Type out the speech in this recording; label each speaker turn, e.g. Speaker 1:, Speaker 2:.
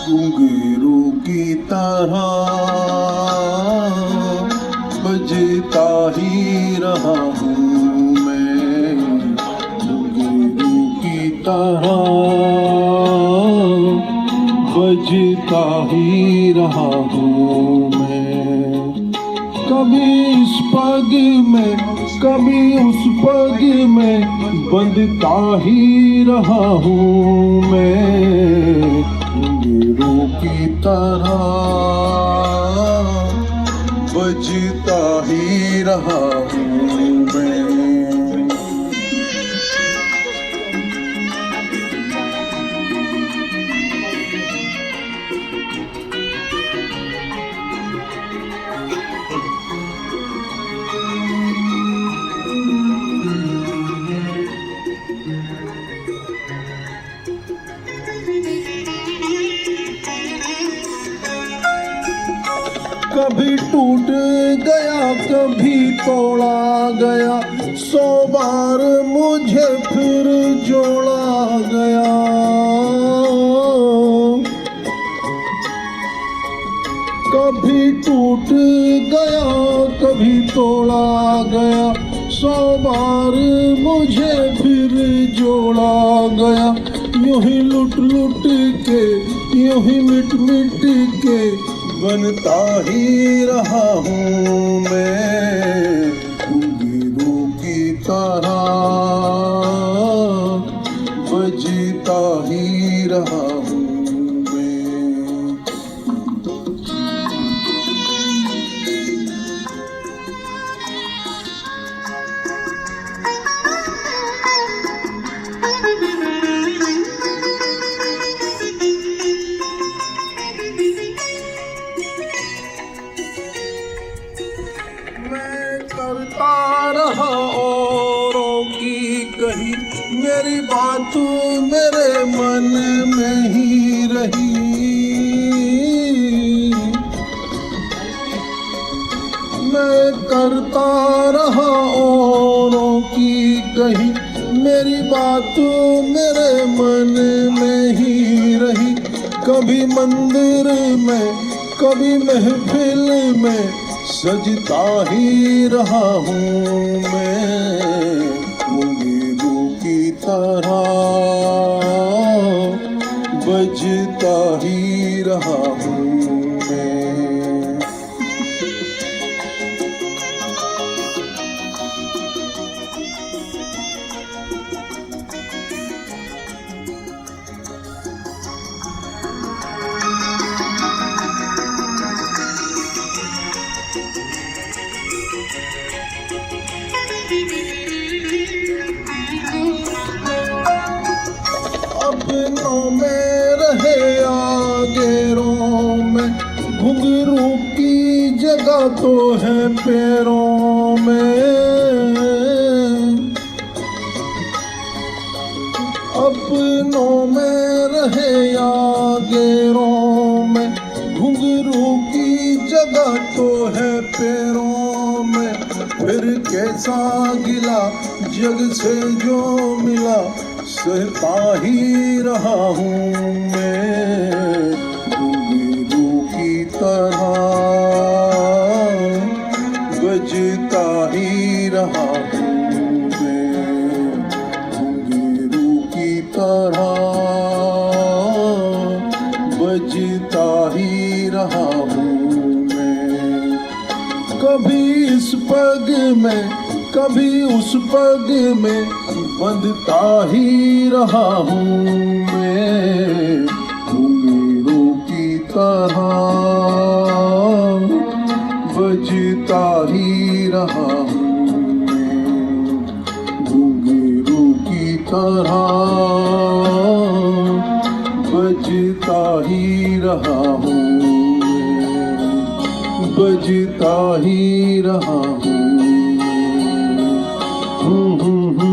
Speaker 1: घुंघरू की तरह बजता ही रहा हूँ मैं, घुंघरू की तरह बजता ही रहा हूँ मैं। कभी इस पग में कभी उस पग में बंधता ही रहा हूँ मैं, घुंघरू की तरह बजता ही रहा हूँ मैं। कभी टूट गया कभी तोड़ा गया, 100 बार मुझे फिर जोड़ा गया। कभी टूट गया कभी तोड़ा गया, 100 बार मुझे फिर जोड़ा गया। यूं ही लुट लुट के यूं ही मिट मिट के बनता ही रहा हूँ मैं, घुंघरू की तरह बजता ही रहा हूँ मैं। मैं करता रहा औरों की कही, मेरी बात मेरे मन में ही रही। मैं करता रहा औरों की कही, मेरी बात मेरे मन में ही रही। कभी मंदिर में कभी महफिल में सजता ही रहा हूँ मैं, घुंघरू की तरह बजता ही रहा हूँ मैं। अपनों में रहे आगेरों में, घुंघरू की जगह तो है पैरों में। अपनों में रहे आगेरों में, घुंघरू की जगह तो है पैरों में। फिर कैसा गिला जग से जो मिला, सहता ही रहा हूँ मैं, घुंघरू की तरह बजता ही रहा हूँ मैं, घुंघरू की तरह बजता ही रहा हूँ मैं। कभी इस पग में कभी उस पग में बंधता ही रहा हूँ मैं, घुंघरू की तरह बजता ही रहा हूँ मैं, घुंघरू की तरह बजता ही रहा हूँ मैं, बजता ही रहा हूँ मैं।